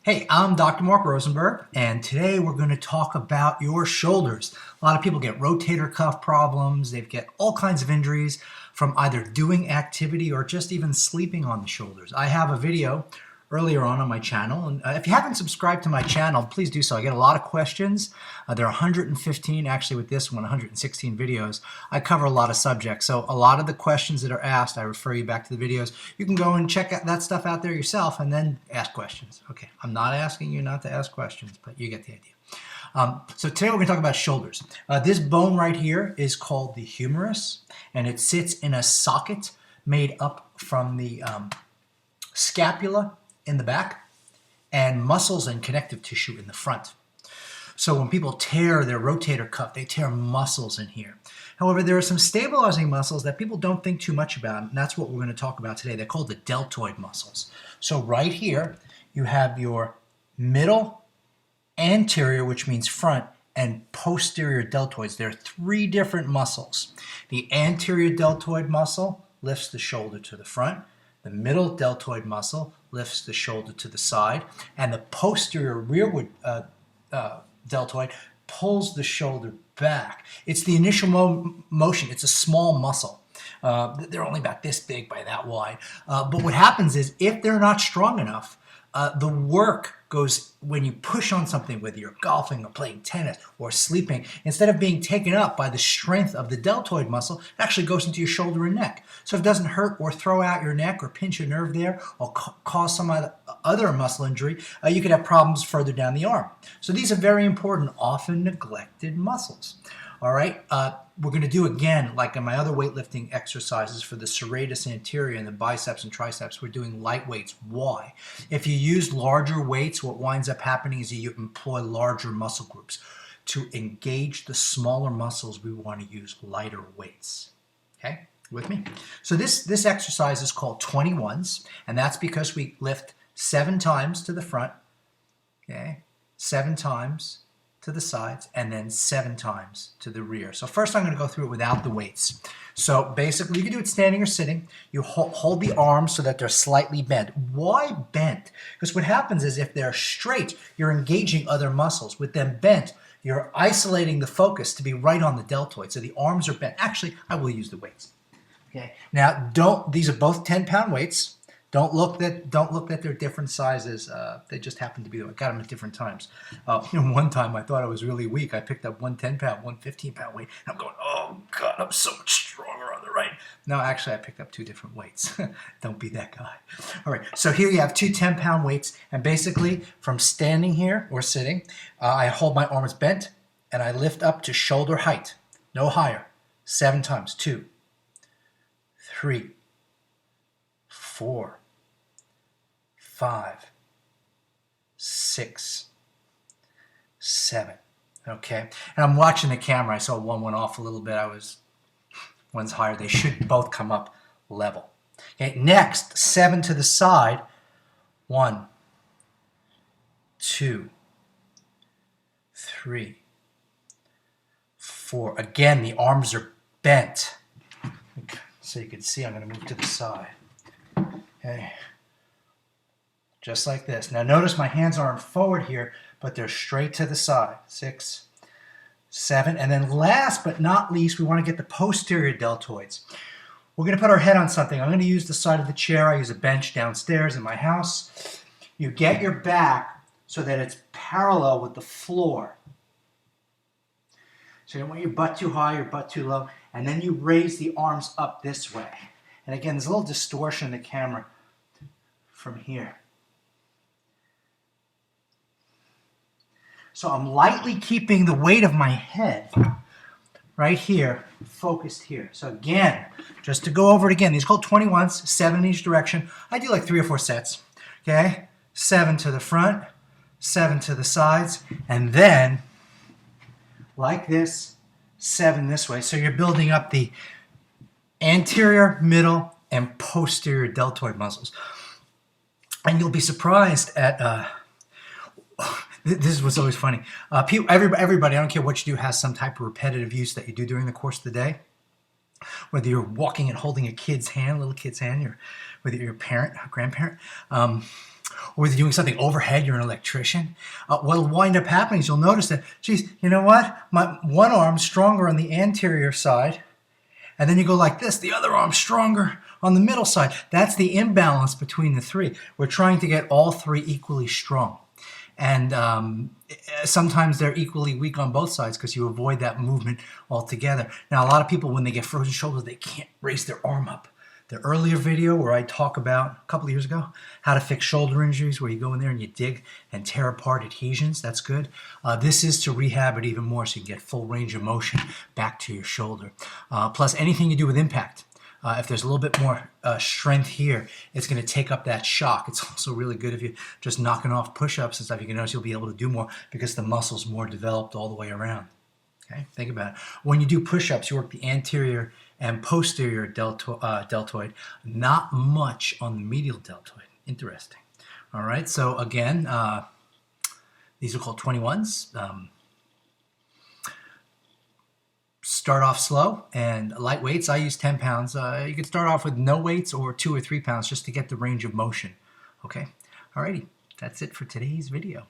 Hey, I'm Dr. Mark Rosenberg, and today we're going to talk about your shoulders. A lot of people get rotator cuff problems. They get all kinds of injuries from either doing activity or just even sleeping on the shoulders. I have a video earlier on my channel, and if you haven't subscribed to my channel, please do so. I get a lot of questions. There are 115, actually with this one, 116 videos. I cover a lot of subjects, so a lot of the questions that are asked, I refer you back to the videos. You can go and check that stuff out there yourself and then ask questions. Okay, I'm not asking you not to ask questions, but you get the idea. So today we're going to talk about shoulders. This bone right here is called the humerus, and it sits in a socket made up from the scapula in the back and muscles and connective tissue in the front. So when people tear their rotator cuff, they tear muscles in here. However, there are some stabilizing muscles that people don't think too much about, and that's what we're going to talk about today. They're called the deltoid muscles. So right here, you have your middle, anterior, which means front, and posterior deltoids. There are three different muscles. The anterior deltoid muscle lifts the shoulder to the front. The middle deltoid muscle lifts the shoulder to the side, and the posterior rearward deltoid pulls the shoulder back. It's the initial motion. It's a small muscle. They're only about this big by that wide. But what happens is if they're not strong enough, the work goes when you push on something, whether you're golfing or playing tennis or sleeping, instead of being taken up by the strength of the deltoid muscle, it actually goes into your shoulder and neck. So if it doesn't hurt or throw out your neck or pinch a nerve there or cause some other muscle injury, you could have problems further down the arm. So these are very important, often neglected muscles. All right, we're going to do again, like in my other weightlifting exercises for the serratus anterior and the biceps and triceps, we're doing light weights. Why? If you use larger weights, what winds up happening is you employ larger muscle groups. To engage the smaller muscles, we want to use lighter weights. Okay, with me? So this exercise is called 21s, and that's because we lift 7 times to the front, okay, 7 times to the sides, and then 7 times to the rear. So first I'm going to go through it without the weights. So basically you can do it standing or sitting. You hold the arms so that they're slightly bent. Why bent? Because what happens is if they're straight, you're engaging other muscles. With them bent, you're isolating the focus to be right on the deltoid. So the arms are bent. Actually, I will use the weights. Okay. Now these are both 10-pound weights. Don't look that they're different sizes. They just happen to be. I got them at different times. One time I thought I was really weak. I picked up one 10-pound, one 15-pound weight. And I'm going, oh God, I'm so much stronger on the right. No, actually, I picked up 2 different weights. Don't be that guy. All right. So here you have 2 10-pound weights, and basically from standing here or sitting, I hold my arms bent and I lift up to shoulder height, no higher. 7 times. 2, 3, 4, 5, 6, 7. Okay, and I'm watching the camera. I saw one went off a little bit. One's higher. They should both come up level. Okay, next 7 to the side. 1, 2, 3, 4. Again, the arms are bent. Okay, so you can see I'm going to move to the side. Okay, just like this. Now notice my hands aren't forward here, but they're straight to the side. 6, 7, and then last but not least, we want to get the posterior deltoids. We're going to put our head on something. I'm going to use the side of the chair. I use a bench downstairs in my house. You get your back so that it's parallel with the floor. So you don't want your butt too high, your butt too low, and then you raise the arms up this way. And again, there's a little distortion in the camera from here. So I'm lightly keeping the weight of my head right here, focused here. So again, just to go over it again, these are called 21s, 7 in each direction. I do like 3 or 4 sets, okay? 7 to the front, 7 to the sides, and then, like this, 7 this way. So you're building up the anterior, middle, and posterior deltoid muscles. And you'll be surprised at, this was always funny. Everybody, I don't care what you do, has some type of repetitive use that you do during the course of the day. Whether you're walking and holding a kid's hand, little kid's hand, whether you're a parent, a grandparent, or whether you're doing something overhead, you're an electrician, what'll wind up happening is you'll notice that, geez, you know what? My one arm's stronger on the anterior side, and then you go like this, the other arm's stronger on the middle side. That's the imbalance between the three. We're trying to get all three equally strong. And sometimes they're equally weak on both sides because you avoid that movement altogether. Now, a lot of people, when they get frozen shoulders, they can't raise their arm up. The earlier video where I talk about, a couple of years ago, how to fix shoulder injuries, where you go in there and you dig and tear apart adhesions, that's good. This is to rehab it even more so you can get full range of motion back to your shoulder. Plus, anything you do with impact. If there's a little bit more strength here, it's going to take up that shock. It's also really good if you're just knocking off push-ups and stuff. You can notice you'll be able to do more because the muscle's more developed all the way around. Okay, think about it. When you do push-ups, you work the anterior and posterior deltoid, not much on the medial deltoid. Interesting. All right, so again, these are called 21s. Start off slow and light weights. I use 10 pounds. You could start off with no weights or 2 or 3 pounds just to get the range of motion. Okay, alrighty, that's it for today's video.